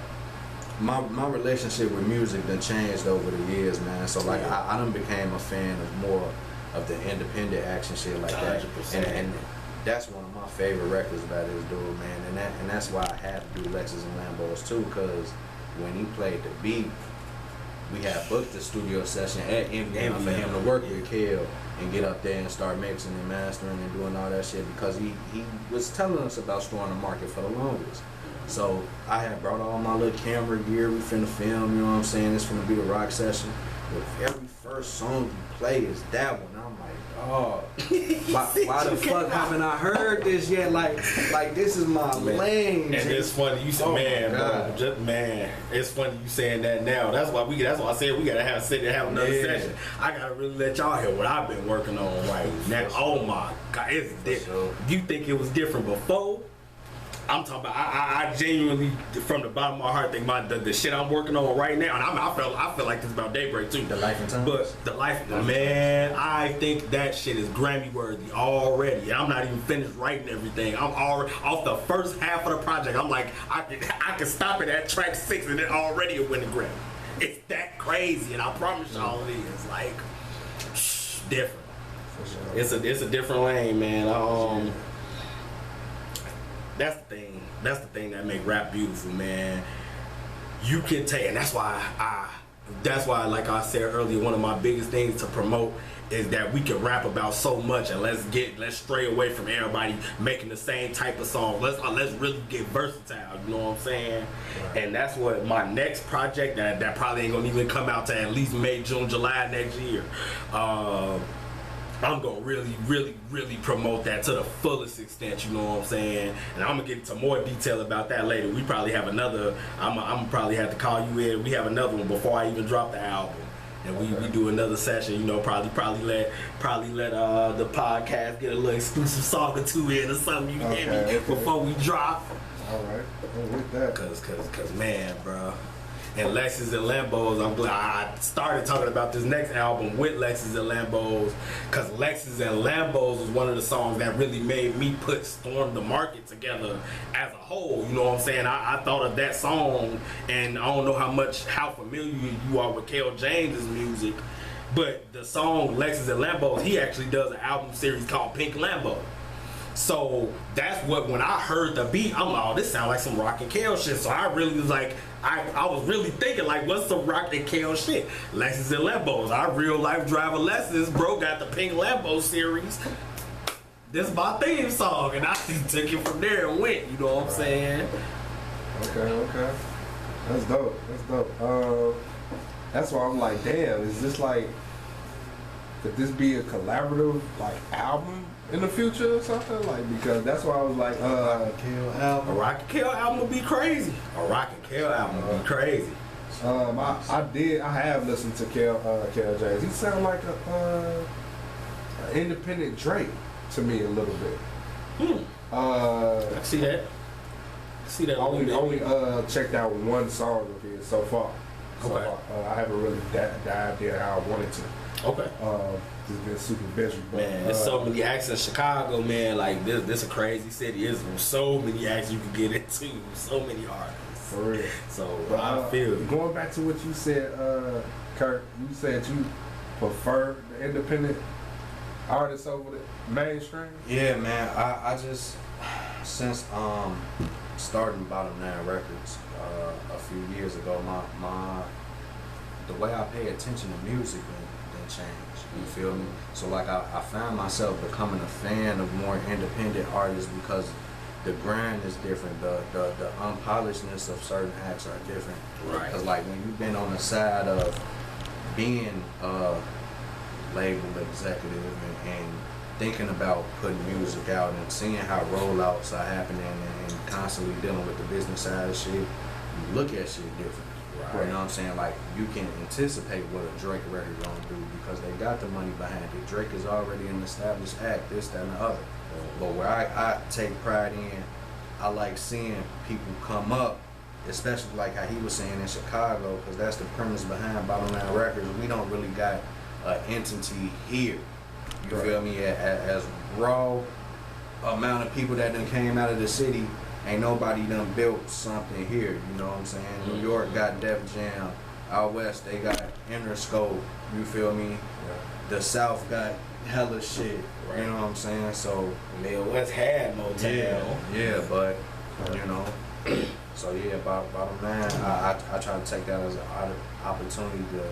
my relationship with music done changed over the years, man. So like I done became a fan of more of the independent action shit like that. 100%. And that's one of my favorite records by this dude, man. And that's why I had to do Lexus and Lambos too, because when he played the beat, we had booked the studio session at MVM for him to work with Kel and get up there and start mixing and mastering and doing all that shit, because he was telling us about storing the market for the longest. So I had brought all my little camera gear, we finna film, you know what I'm saying? It's finna be a rock session. But every first song you play is that one. I'm like, oh, why the fuck haven't I heard this yet? Like this is my lane. And it's funny you said, man, it's funny you saying that now. That's why I said we gotta sit and have another session. I gotta really let y'all hear what I've been working on right now. Oh my God, it's different. You think it was different before? I'm talking about. I genuinely, from the bottom of my heart, think the shit I'm working on right now, and I feel like this about Daybreak too. The Life and Times. But the life, man, I think that shit is Grammy worthy already. I'm not even finished writing everything. I'm already off the first half of the project. I'm like, I can stop it at track 6 and it already will win the Grammy. It's that crazy, and I promise y'all it is like different. It's a different lane, man. That's the thing that make rap beautiful, man. You can take, and that's why, like I said earlier, one of my biggest things to promote is that we can rap about so much, and let's stray away from everybody making the same type of song. Let's really get versatile. You know what I'm saying? Right. And that's what my next project that probably ain't gonna even come out to at least May, June, July next year. I'm gonna really promote that to the fullest extent, you know what I'm saying? And I'm gonna get into more detail about that later. We probably have another, I'm probably have to call you in. We have another one before I even drop the album. And we do another session, you know, probably let the podcast get a little exclusive song or two in or something, you hear me, before we drop. All right, with that. Cause man, bro. And Lexus and Lambos, I'm glad I started talking about this next album with Lexus and Lambos, because Lexus and Lambos was one of the songs that really made me put Storm the Market together as a whole. You know what I'm saying? I thought of that song, and I don't know how familiar you are with Kel James's music, but the song Lexus and Lambos, he actually does an album series called Pink Lambo. So that's what, when I heard the beat, I'm like, oh, this sounds like some Rock and Kel shit. So I really was like, I was really thinking, like, what's some Rock and Kel shit? Lexus and Lambos. Our real life driver Lexus, bro, got the Pink Lambo series. This is my theme song, and I just took it from there and went, you know what I'm saying? Okay. That's dope. That's why I'm like, damn, is this like, could this be a collaborative, like, album in the future or something? Like, because that's why I was like, A Rock and Kel album would be crazy. A Rock and Kel album would be crazy. I have listened to Kel James. He sound like a independent Drake to me a little bit. I see that. Only checked out one song of his so far. Okay. I haven't really dived in how I wanted to. Okay. Just been super busy, but man, there's so many acts in Chicago, man. Like this a crazy city. There's so many acts you can get into. So many artists. For real. So I feel you. Going back to what you said, Curt, you said you prefer the independent artists over the mainstream. Yeah, man. I just, since starting Bottom 9 Records a few years ago, the way I pay attention to music didn't change. You feel me? So like I found myself becoming a fan of more independent artists because the grind is different. The unpolishedness of certain acts are different. Right. Because like when you've been on the side of being a label executive and thinking about putting music out and seeing how rollouts are happening and constantly dealing with the business side of shit, you look at shit different. Right. You know what I'm saying? Like, you can anticipate what a Drake record gonna do because they got the money behind it. Drake is already an established act, this, that, and the other. But where I take pride in, I like seeing people come up, especially like how he was saying in Chicago, because that's the premise behind Bottom Line Records. We don't really got an entity here. You feel me? As raw amount of people that done came out of the city, ain't nobody done built something here. You know what I'm saying? New York got Def Jam. Out west they got Interscope. You feel me? Yeah. The South got hella shit. Right. You know what I'm saying? So Midwest had Motown. Yeah, but you know. So yeah, bottom line, I try to take that as an opportunity to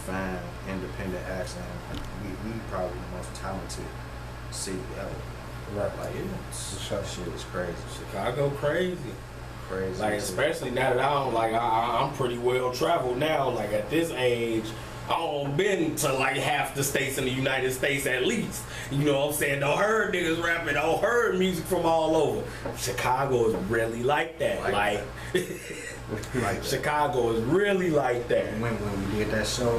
find independent acts, and we probably the most talented city ever. Right. Like shit is crazy. Chicago crazy. Crazy. Like especially now that I'm pretty well traveled now. Like at this age, I don't been to like half the states in the United States at least. You know what I'm saying? Don't heard niggas rapping, don't heard music from all over. Chicago is really like that. Like Chicago is really like that. When we did that show,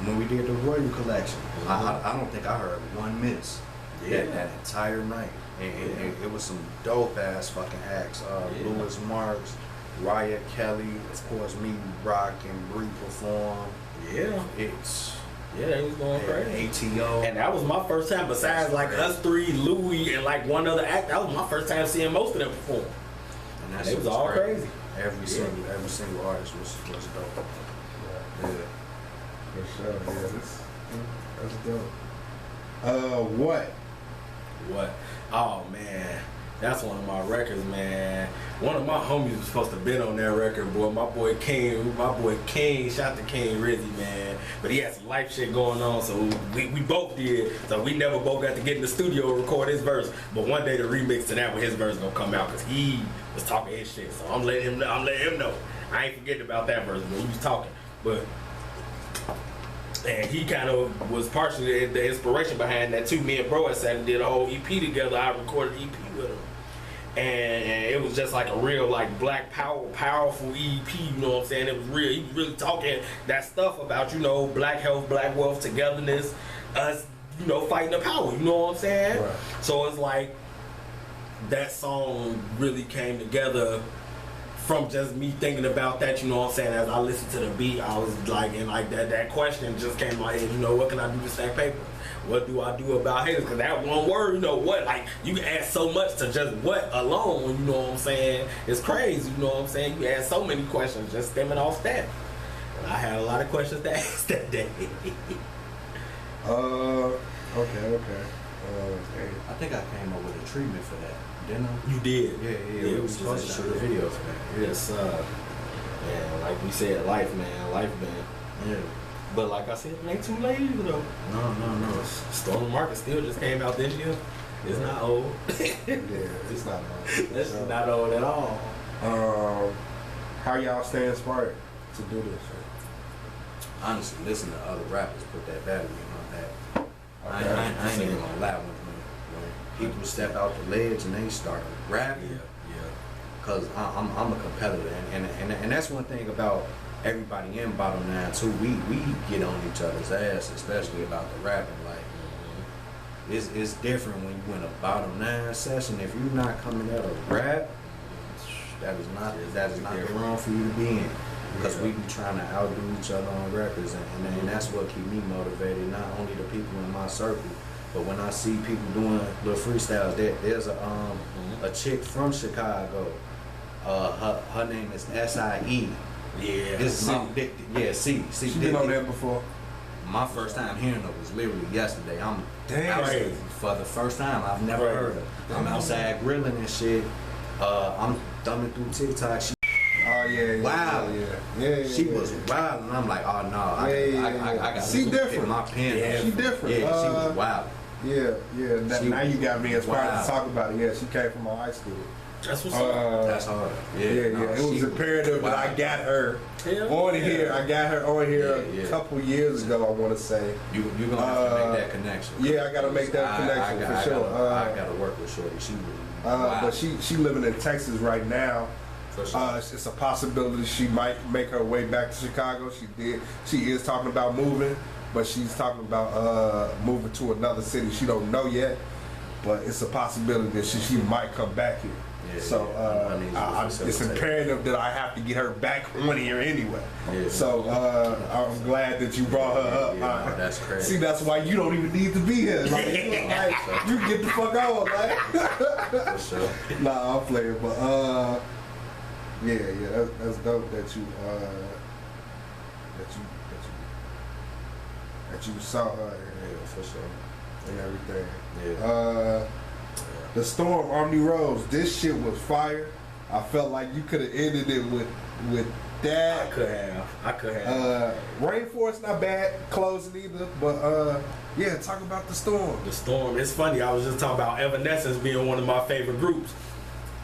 when we did the Royal Collection, I don't think I heard one miss. Yeah, that entire night. And it was some dope ass fucking acts. Louis Marks, Riot Kelly, of course me, Rock and Bree performed. Yeah. It was going crazy. ATO. And that was my first time, besides like us three, Louis, and like one other act, that was my first time seeing most of them perform. And that it was all crazy. Every single artist was dope. Yeah. For sure. Yeah, that's dope. What? Oh man, that's one of my records, man. One of my homies was supposed to been on that record, boy. My boy King, shout to King Rizzy, man. But he had some life shit going on, so we both did. So we never both got to get in the studio and record his verse. But one day the remix to that with his verse gonna come out, because he was talking his shit. So I'm letting him know. I ain't forgetting about that verse, but he was talking. But and he kind of was partially the inspiration behind that too. Me and bro had sat and did a whole EP together. I recorded an EP with him. And it was just like a real like black powerful EP, you know what I'm saying? It was real. He was really talking that stuff about, you know, black health, black wealth, togetherness, us, you know, fighting the power, you know what I'm saying? Right. So it's like that song really came together from just me thinking about that, you know what I'm saying? As I listened to the beat, I was like, and like that question just came to my head, you know, what can I do to stack paper? What do I do about haters? Because that one word, you know what, like you can add so much to just what alone, you know what I'm saying? It's crazy, you know what I'm saying? You add so many questions just stemming off that. And I had a lot of questions to ask that day. Okay. I think I came up with a treatment for that, didn't I? You did. Yeah. We was supposed to shoot a video for that. Yes, yeah, like we said, life, man. Yeah. But like I said, it ain't too late either though. No. Stolen Market still just came out this year. It's not old. Yeah, it's not old. It's not old at all. How y'all stay inspired to do this? Honestly, listen to other rappers put that battery in my back. Okay. I ain't even gonna lie when people step out the ledge and they start rapping. Yeah. Cause I'm a competitor, and that's one thing about everybody in Bottom Line too. We get on each other's ass, especially about the rapping. Like it's different when you in a Bottom Line session. If you're not coming out of rap, that is not the room for you to be in. Because we be trying to outdo each other on records, and that's what keep me motivated. Not only the people in my circle, but when I see people doing little freestyles, there's a chick from Chicago. Her name is SIE. Yeah. C. She been on there before. My first time hearing her was literally yesterday. I'm Damn. outside for the first time. I've never heard her. I'm outside grilling and shit. I'm thumbing through TikTok. Oh yeah. Wow. Yeah. She was wild, and I'm like, oh no, I got She different. My pen. Yeah, she different. Yeah, she was wild. Yeah. Now you got me inspired to talk about it. Yeah, she came from my high school. That's what's up. That's hard. Yeah. It was imperative that I got her on here. I got her on here a couple years ago, I want to say. You're going to have to make that connection. Yeah, I got to make that connection for sure. I got to work with Shorty. She really wow. But she living in Texas right now. Sure. It's a possibility she might make her way back to Chicago. She is talking about moving, but she's talking about moving to another city. She don't know yet. but it's a possibility that she might come back here. Yeah, so it's imperative that I have to get her back on here anyway. Yeah. So I'm glad that you brought her up. Yeah, that's crazy. See, that's why you don't even need to be here. Like, you get the fuck on, like. For sure. Nah, I'm playing, but yeah, that's dope that you saw her Yeah, for sure. and everything. Yeah. The Storm, Omni Rose, this shit was fire. I felt like you could have ended it with that. I could have. Rainforest not bad closing either, but yeah, talk about the Storm. The Storm. It's funny. I was just talking about Evanescence being one of my favorite groups.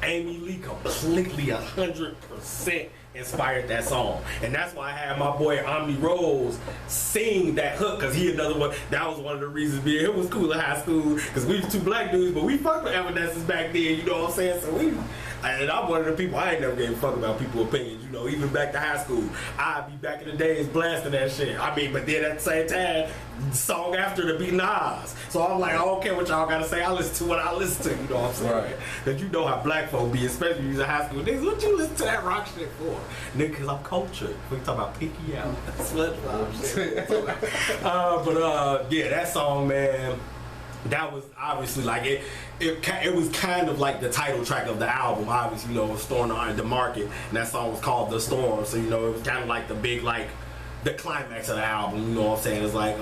Amy Lee completely 100% inspired that song, and that's why I had my boy Omni Rose sing that hook, because he another one. That was one of the reasons being it was cool in high school, because we was two black dudes, but we fucked with Evanescence back then. You know what I'm saying? So and I'm one of the people, I ain't never gave a fuck about people's opinions, you know, even back to high school. I'd be back in the days blasting that shit. I mean, but then at the same time, the song after to be Nas. So I'm like, I don't care what y'all gotta say, I listen to what I listen to, you know what I'm saying? Right. Because you know how black folk be, especially when you was in high school. Niggas, what you listen to that rock shit for? Nigga, because I'm cultured. We talk about Pinky Out. That's what shit. Yeah, that song, man, that was obviously like it was kind of like the title track of the album. Obviously, you know, Storm on the Market, and that song was called The Storm. So, you know, it was kind of like the big, like, the climax of the album. You know what I'm saying? It's like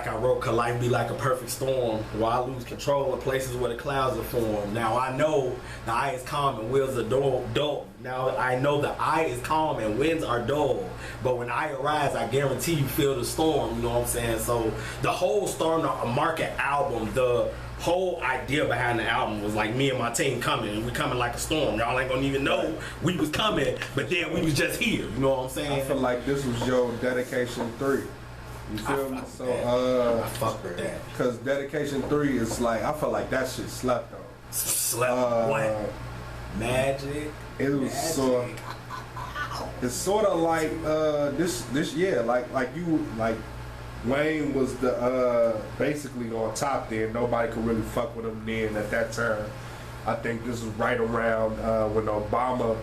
I wrote, could life be like a perfect storm, while I lose control of places where the clouds are formed. Now I know the eye is calm and winds are dull. Now I know the eye is calm and winds are dull. But when I arise, I guarantee you feel the storm. You know what I'm saying? So the whole Storm the Market album, the whole idea behind the album was like me and my team coming, and we coming like a storm. Y'all ain't gonna even know we was coming, but then we was just here. You know what I'm saying? I feel like this was your Dedication 3. You feel me? So I fuck with that. Cause Dedication 3 is like, I feel like that shit slept on. Slept what? Magic. It was Magic. It's sort of like this yeah, like Wayne was the basically on top there. Nobody could really fuck with him then at that time. I think this was right around when Obama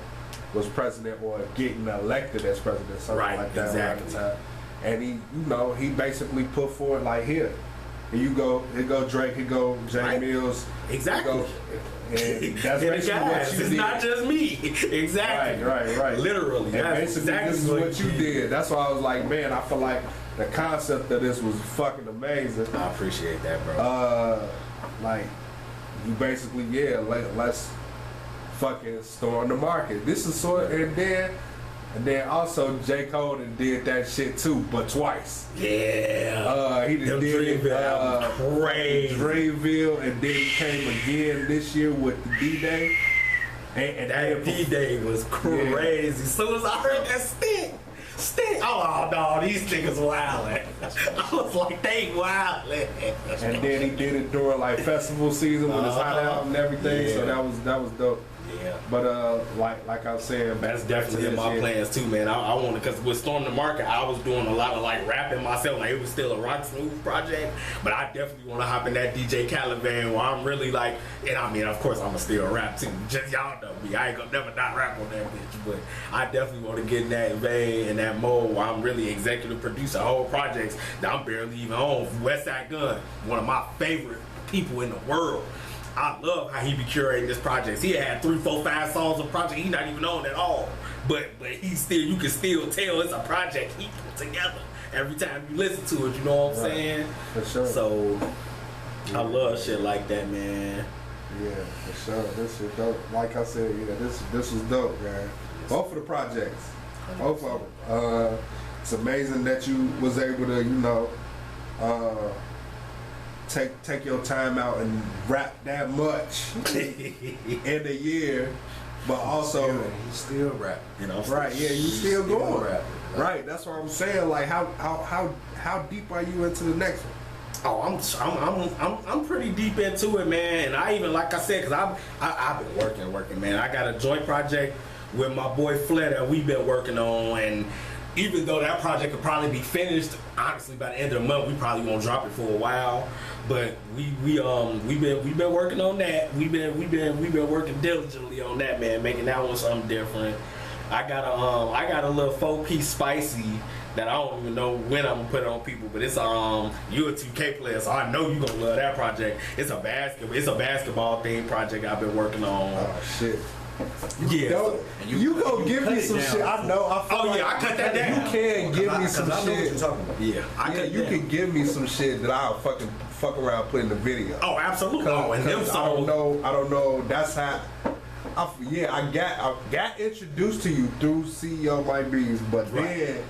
was president or getting elected as president, something Right, like that. exactly. Around the time. And he, you know, he basically put forward like, here you go, here go Drake, here go Jay Right. Mills. Exactly. And that's basically what you it's did. not just me. Exactly. Right. Literally. And That's basically, exactly this is what you did. That's why I was like, man, I feel like the concept of this was fucking amazing. I appreciate that, bro. Like, you basically, yeah, let's fucking Storm the Market. This is sort of, and then also J. Cole did that shit too, but twice. Yeah. He did crazy. Dreamville, and then he came again this year with the D-Day. And That D-Day was crazy. As soon as I heard that stick, oh no, these niggas wildin'. I was like, they wildin'. And then he did it during like festival season with his hot album and everything. Yeah. So that was dope. Yeah. But like I was saying, That's definitely in my plans too, man. I want to, because with Storm the Market, I was doing a lot of like rapping myself. Like, it was still a rocsmoov project, but I definitely want to hop in that DJ Caliban where I'm really like, and I mean, of course, I'm gonna still rap too. Just y'all know me, I ain't gonna never not rap on that bitch. But I definitely want to get in that vein and that mode where I'm really executive producer whole projects that I'm barely even on. Westside Gunn, one of my favorite people in the world. I love how he be curating this project. He had 3, 4, 5 songs of project he not even on at all. But he still, you can still tell it's a project he put together every time you listen to it, you know what I'm saying? For sure. So I love shit like that, man. Yeah, for sure. This shit dope. Like I said, yeah, this was dope, man. Both of the projects. Both of them. It's amazing that you was able to, you know, take your time out and rap that much in a year, but also you still rap, you know. Right, yeah, you still going. Rap, right, that's what I'm saying. Like, how deep are you into the next one? Oh, I'm pretty deep into it, man. And I even, like I said, because I've been working, man. I got a joint project with my boy Flair that we've been working on, and even though that project could probably be finished, honestly, by the end of the month, we probably won't drop it for a while. But we've been working on that. We've been working diligently on that, man, making that one something different. I got a little 4-piece spicy that I don't even know when I'm gonna put it on people, but it's you a 2K player, so I know you gonna love that project. It's a basketball themed project I've been working on. Oh shit. Yeah. You gonna give me some shit. I know. I cut that down. You can give me some shit. Yeah, you can give me some shit that I'll fuck around putting the video. Oh, absolutely. And them songs. I don't know. That's how. I got introduced to you through CEO My Bees, but then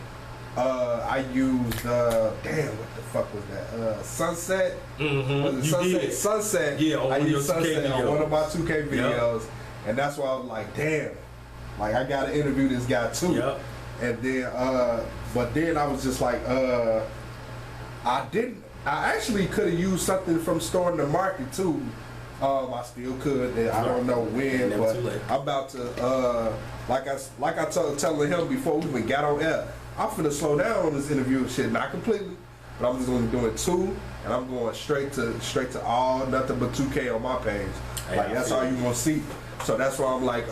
I used damn, what the fuck was that? Sunset. Mm-hmm. Was it Sunset? Sunset. Yeah, I used Sunset on one of my 2K videos, and that's why I was like, damn, like I gotta interview this guy too. Yep. And then, but then I was just like, I actually could have used something from Storm the Market too. I still could. I don't know when, but I'm about to. Like I telling him before we even got on air, I'm finna slow down on this interview and shit. Not completely, but I'm just gonna be doing 2, and I'm going straight to all nothing but 2K on my page. Like that's all you gonna see. So that's why I'm like,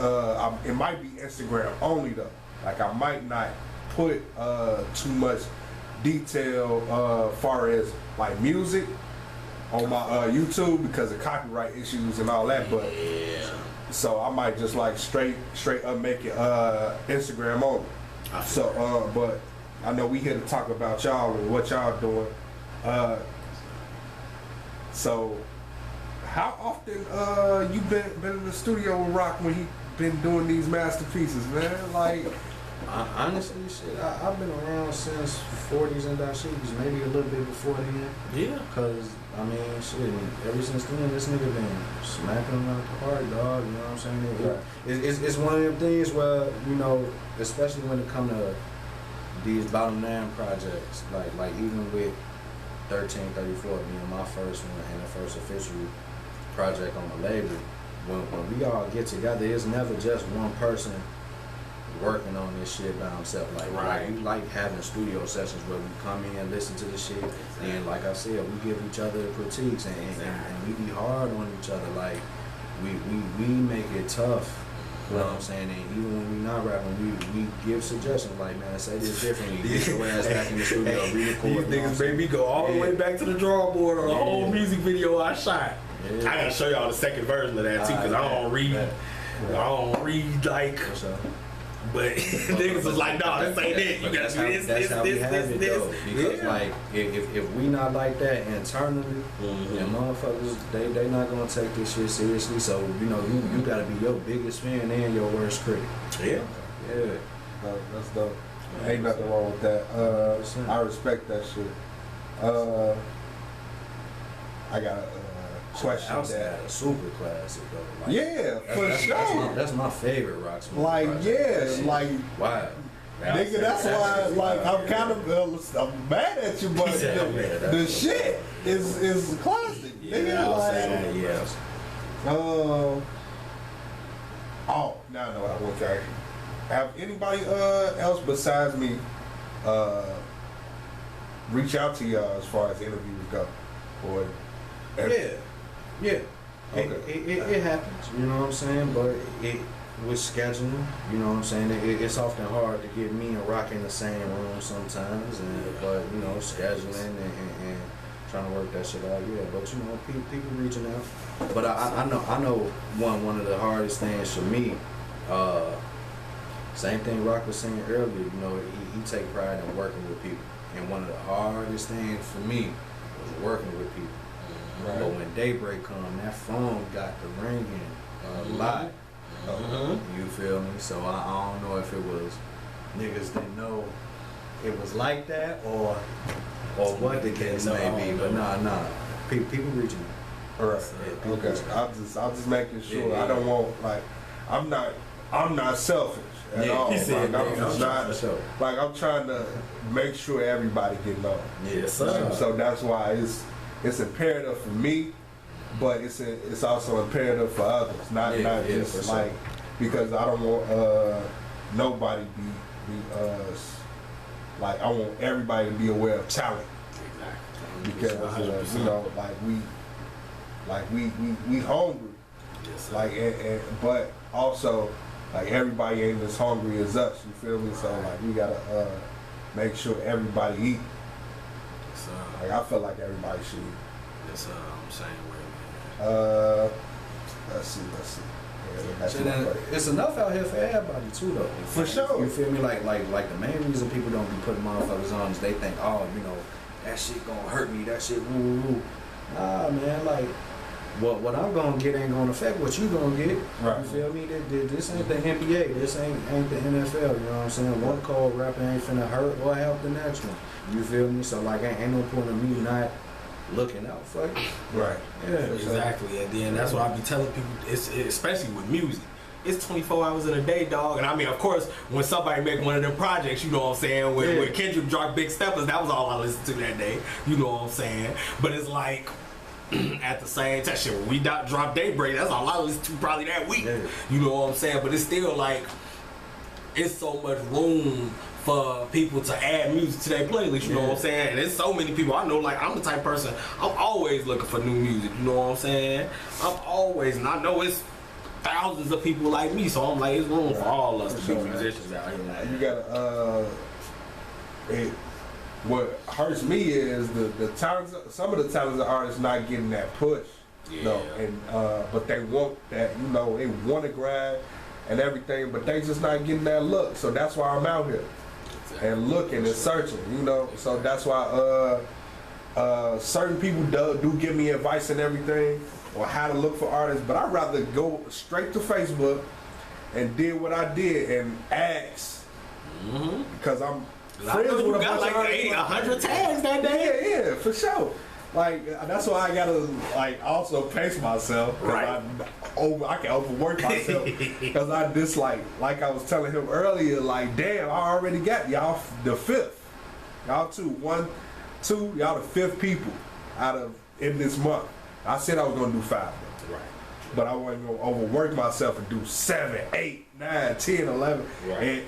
it might be Instagram only though. Like I might not put too much detail far as like music on my YouTube because of copyright issues and all that, but so I might just like straight up make it Instagram only. So but I know we here to talk about y'all and what y'all doing. So how often you been in the studio with Rock when he been doing these masterpieces, man? Like honestly, shit, I've been around since 40s and dashikis, maybe a little bit before then. Yeah. Cause I mean, shit, ever since then, this nigga been smacking them out the park, dog. You know what I'm saying? It's one of them things where, you know, especially when it come to these bottom 9 projects, like even with 1334 being my first one and the first official project on the label, when we all get together, it's never just one person working on this shit by himself. Like we like having studio sessions where we come in, listen to the shit, and like I said, we give each other critiques and we be hard on each other. Like we make it tough. You know what I'm saying? And even when we not rapping, we give suggestions like, man, say this differently. Get your ass back in the studio, re-record. These niggas made me go all the way back to the drawing board on the whole music video I shot. I gotta show y'all the second version of that too, cause I don't read like. But niggas was like, no, this ain't it. You gotta do this. Because like, if we not like that internally, and motherfuckers, they not gonna take this shit seriously. So you know, you gotta be your biggest fan and your worst critic. Yeah. That's dope. Ain't nothing wrong with that. I respect that shit. I got a question. Outside, a super classic though. Like, yeah, for sure. That's my favorite rock song. Like like why? Nigga, that's why. Like I'm kind of I'm mad at you, but the shit is classic. Nigga, like, oh, now I know I want to. Have anybody else besides me reach out to y'all as far as interviews go? Or yeah. Okay. It happens, you know what I'm saying? But with scheduling, you know what I'm saying? It's often hard to get me and Rock in the same room sometimes, but you know, scheduling and trying to work that shit out. Yeah, but you know, people reaching out. But I know one of the hardest things for me. Same thing Rock was saying earlier. You know, he take pride in working with people, and one of the hardest things for me was working with people. Right. But when daybreak come, that phone got the ringing a lot. You feel me? So I don't know if it was niggas didn't know it was like that or what the case may be. But nah, people reaching out. All right. Yeah, okay. I'm just making sure. Yeah. I don't want like I'm not selfish at all. Like, I'm just not like I'm trying to make sure everybody getting on. Yes, so that's why it's imperative for me, but it's also imperative for others. Not just like because I don't want nobody be like I want everybody to be aware of talent. Exactly. Because you know, we hungry. Yes, Like but also like everybody ain't as hungry as us. You feel me? So like we gotta make sure everybody eat. Like I feel like everybody should eat. Yes, I'm saying way, man. Let's see. It's enough out here for everybody too, though. For sure. You feel me? Like the main reason people don't be putting motherfuckers on is they think, oh, you know, that shit gonna hurt me. That shit woo woo. Nah, man. Like what I'm gonna get ain't gonna affect what you gonna get. Right. You feel me? This ain't the NBA. This ain't the NFL. You know what I'm saying? One cold rapper ain't finna hurt or help the next one. You feel me? So like, ain't no point in me not looking out for you. Right. Yeah. Exactly. And then that's what I be telling people, especially with music. It's 24 hours in a day, dog. And I mean, of course, when somebody make one of them projects, you know what I'm saying, when Kendrick dropped Big Steppers, that was all I listened to that day. You know what I'm saying? But it's like, at the same time, shit, when we drop Daybreak, that's all I listened to probably that week. Yeah. You know what I'm saying? But it's still like, it's so much room for people to add music to their playlist, you know what I'm saying? And there's so many people I know, like I'm the type of person, I'm always looking for new music, you know what I'm saying? I'm always, and I know it's thousands of people like me, so I'm like, it's room for all us to be musicians out here. You gotta, what hurts me is the talents, some of the talented artists not getting that push, you know, and but they want that, you know, they want to grind and everything, but they just not getting that look. So that's why I'm out here and looking and searching, you know. So that's why certain people do give me advice and everything on how to look for artists, but I'd rather go straight to Facebook and did what I did and ask, because I'm friends with a bunch of artists. 100 tags that day. Yeah, for sure. Like that's why I gotta like also pace myself. Right. I can overwork myself because I just like I was telling him earlier. Like, damn, I already got y'all the fifth. Y'all y'all the fifth people out of in this month. I said I was gonna do 5. Right. But I wasn't gonna overwork myself and do 7, 8, 9, 10, 11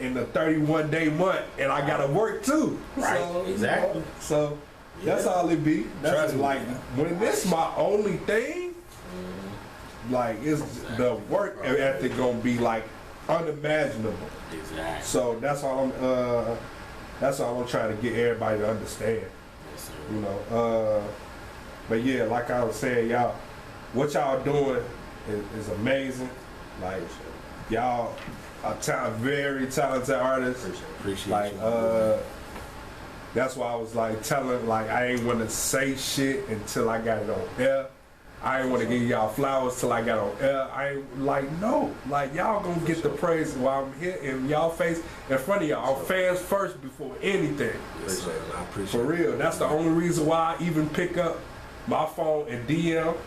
in the 31-day month, and I gotta work too. Right. So, exactly. You know, so. That's all it be. That's like when this my only thing, like it's the work ethic gonna be like unimaginable. Exactly. So that's all I'm trying to get everybody to understand. Yes, sir. You know. But yeah, like I was saying, y'all, what y'all doing is amazing. Like y'all are very talented artists. Appreciate like you. That's why I was like telling, like I ain't want to say shit until I got it on air. I ain't want to give y'all flowers till I got on air. I ain't like, no, like y'all gonna get the praise while I'm here in y'all face, in front of y'all. I'm fans first before anything. Yes, sir. I appreciate For real, that's the only reason why I even pick up my phone and DM.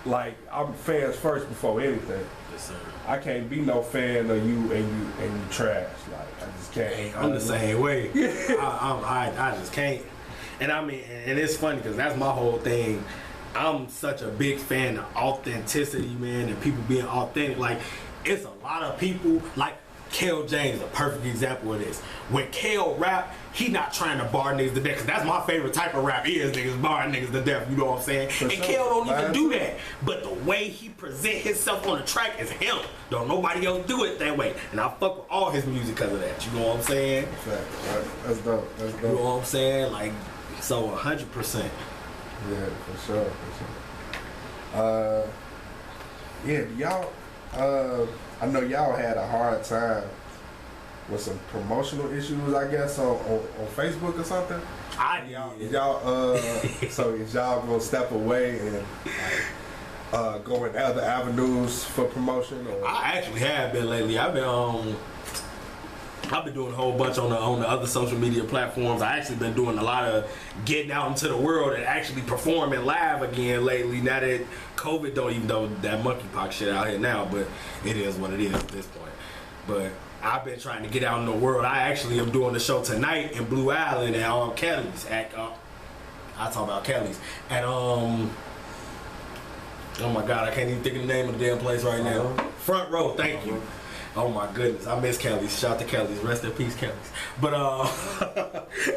Like I'm fans first before anything. Yes, sir. I can't be no fan of you and you trash. Like I just can't. Hey, I'm the same way. I just can't. And I mean, and it's funny because that's my whole thing. I'm such a big fan of authenticity, man, and people being authentic. Like, it's a lot of people, like Kel James, a perfect example of this. When Kel rap, he not trying to bar niggas to death, because that's my favorite type of rap is niggas barring niggas to death, you know what I'm saying? And Kel don't even do that. But the way he present himself on the track is him. Don't nobody else do it that way. And I fuck with all his music because of that, you know what I'm saying? That's dope. That's dope. You know what I'm saying? Like, so 100%. Yeah, for sure. Yeah, y'all, I know y'all had a hard time with some promotional issues, I guess, on Facebook or something. Y'all, so is y'all gonna step away and go in other avenues for promotion? Or? I actually have been lately. I've been doing a whole bunch on the other social media platforms. I actually been doing a lot of getting out into the world and actually performing live again lately. Now that COVID don't even know that monkeypox shit out here now, but it is what it is at this point. But I've been trying to get out in the world. I actually am doing the show tonight in Blue Island at Kelly's. I talk about Kelly's at oh my God, I can't even think of the name of the damn place right now. Front Row, thank you. Oh my goodness, I miss Kelly's. Shout out to Kelly's. Rest in peace, Kelly's. But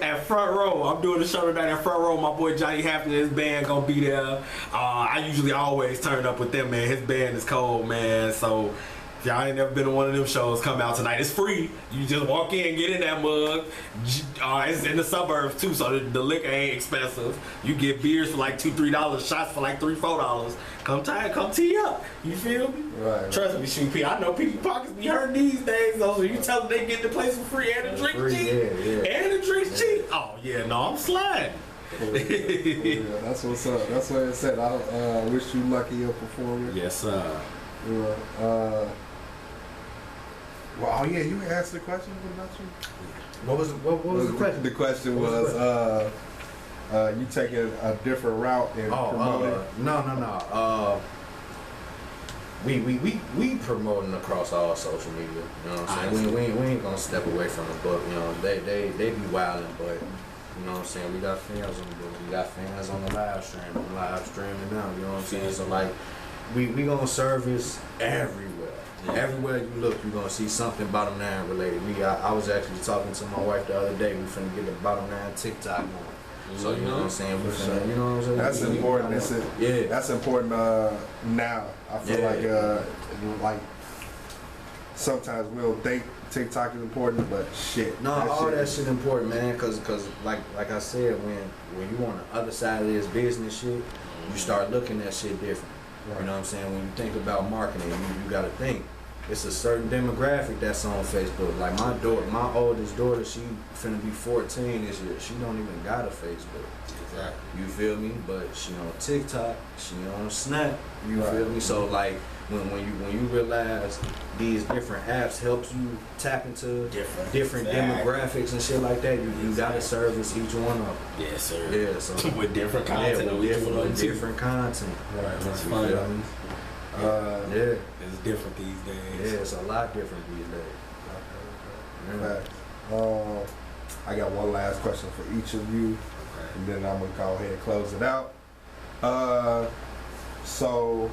at Front Row, I'm doing the show tonight at Front Row. My boy Johnny Hampton, his band gonna be there. I usually always turn up with them, man. His band is cold, man. So if y'all ain't never been to one of them shows, come out tonight. It's free. You just walk in, get in that mug. It's in the suburbs too, so the liquor ain't expensive. You get beers for like $2, $3, shots for like $3, $4. Come tee up. You feel me? Right. Trust me, shoot, P. I know people's pockets be hurting these days, though. So you tell them they get the place for free and the drink cheap, and the drinks cheap. Oh yeah, no, I'm sliding. Yeah, that's what's up. That's what it said. I wish you luck in your performance. Yes, sir. Well, oh yeah, you asked the question about you. What was the question? The question was, you taking a different route and promoting? No. We promoting across all social media. You know what I'm saying? We ain't gonna step away from it, but you know they be wilding, but you know what I'm saying? We got fans on the book. We got fans on the live stream. I'm live streaming now. You know what I'm saying? So like, we gonna service everywhere. Yeah. Everywhere you look, you're gonna see something bottom line related. I was actually talking to my wife the other day. We finna get the bottom line TikTok going. So you know what I'm saying? We finna, you know what I'm saying? That's important. That's important now. I feel like sometimes we don't think TikTok is important, but shit. No, that shit important, man. Cause like I said, when you on the other side of this business shit, you start looking at shit different. Right. You know what I'm saying? When you think about marketing, you gotta think. It's a certain demographic that's on Facebook. Like my oldest daughter, she finna be 14 this year. She don't even got a Facebook. Exactly. You feel me? But she on TikTok, she on Snap. You feel me? So like when you realize these different apps helps you tap into different demographics and shit like that, you gotta service each one of them. Yes, sir. Yeah, so with different content. Yeah, with different content. Right. That's fine. Yeah, it's different these days. Yeah, it's a lot different these days. I got one last question for each of you, and then I'm gonna go ahead and close it out. So,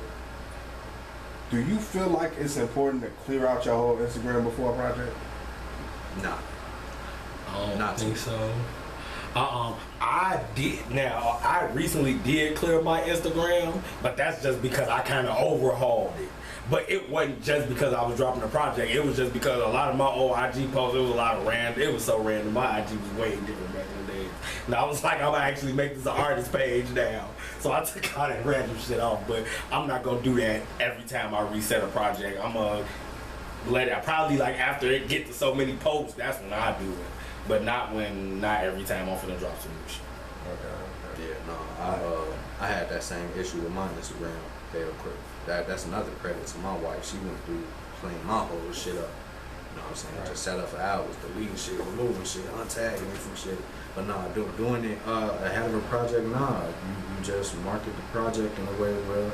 do you feel like it's important to clear out your whole Instagram before a project? Nah. I don't think so. I did. Now, I recently did clear my Instagram, but that's just because I kind of overhauled it. But it wasn't just because I was dropping a project. It was just because a lot of my old IG posts, it was a lot of random. It was so random. My IG was way different back in the day. And I was like, I'm going to actually make this an artist page now. So I took all that random shit off. But I'm not going to do that every time I reset a project. I'm going to let it, probably like after it get to so many posts, that's when I do it. But not every time I'm finna drop some new shit. Okay. Yeah, no, I had that same issue with my Instagram. That's another credit to my wife. She went through cleaning my whole shit up. You know what I'm saying? Just set up for hours, deleting shit, removing shit, untagging me from shit. But nah, doing it ahead of a project, you just market the project in a way where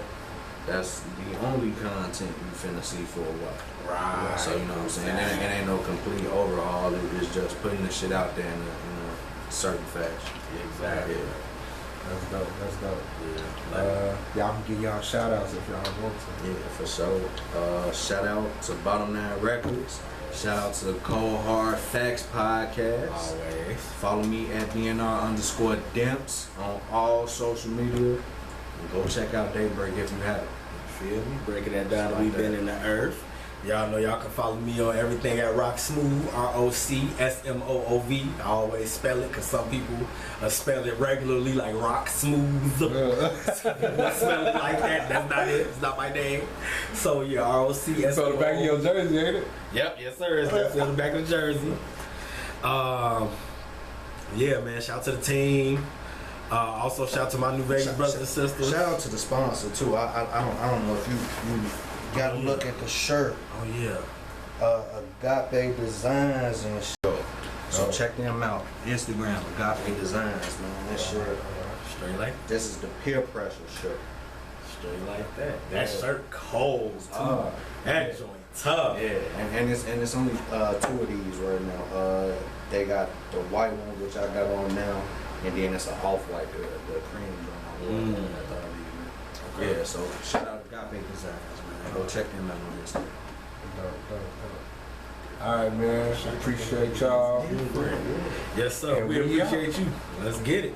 that's the only content you finna see for a while. Right. So you know what I'm saying? It ain't no complete overhaul. It's just putting the shit out there in a certain fashion. Exactly. Yeah. That's dope. Yeah. Y'all can give y'all shout outs if y'all want to. Yeah, for sure. Shout out to Bottom Line Records. Shout out to the Cold Hard Facts Podcast. Always. Follow me at DNR_Demps on all social media. And go check out Daybreak if you haven't. You feel me? Breaking that down, we've been in the earth. Y'all know y'all can follow me on everything at rocsmoov, ROCSMOOV. I always spell it because some people spell it regularly like rock smooth. Spell it like that. That's not it. It's not my name. So yeah, ROCSMOOV. It's on the back of your jersey, ain't it? Yep, yes sir. It's definitely on the back of the jersey. Yeah, man. Shout out to the team. Also, shout out to my New Vegas brothers and sisters. Shout out to the sponsor too. I don't know if you gotta look at the shirt. Oh yeah. Agape Designs and shit. So check them out. Instagram, Agape Designs, man. That shirt. Straight like this is the peer pressure shirt. Straight like that. That shirt cold too. That joint tough. Yeah, and it's only 2 of these right now. They got the white one, which I got on now, and then it's an off-white, the cream one. Yeah, so shout out to Agape Designs, man. Go check them out on Instagram. All right, man. Appreciate y'all. Yes, sir. And We we out. appreciate you. Let's get it.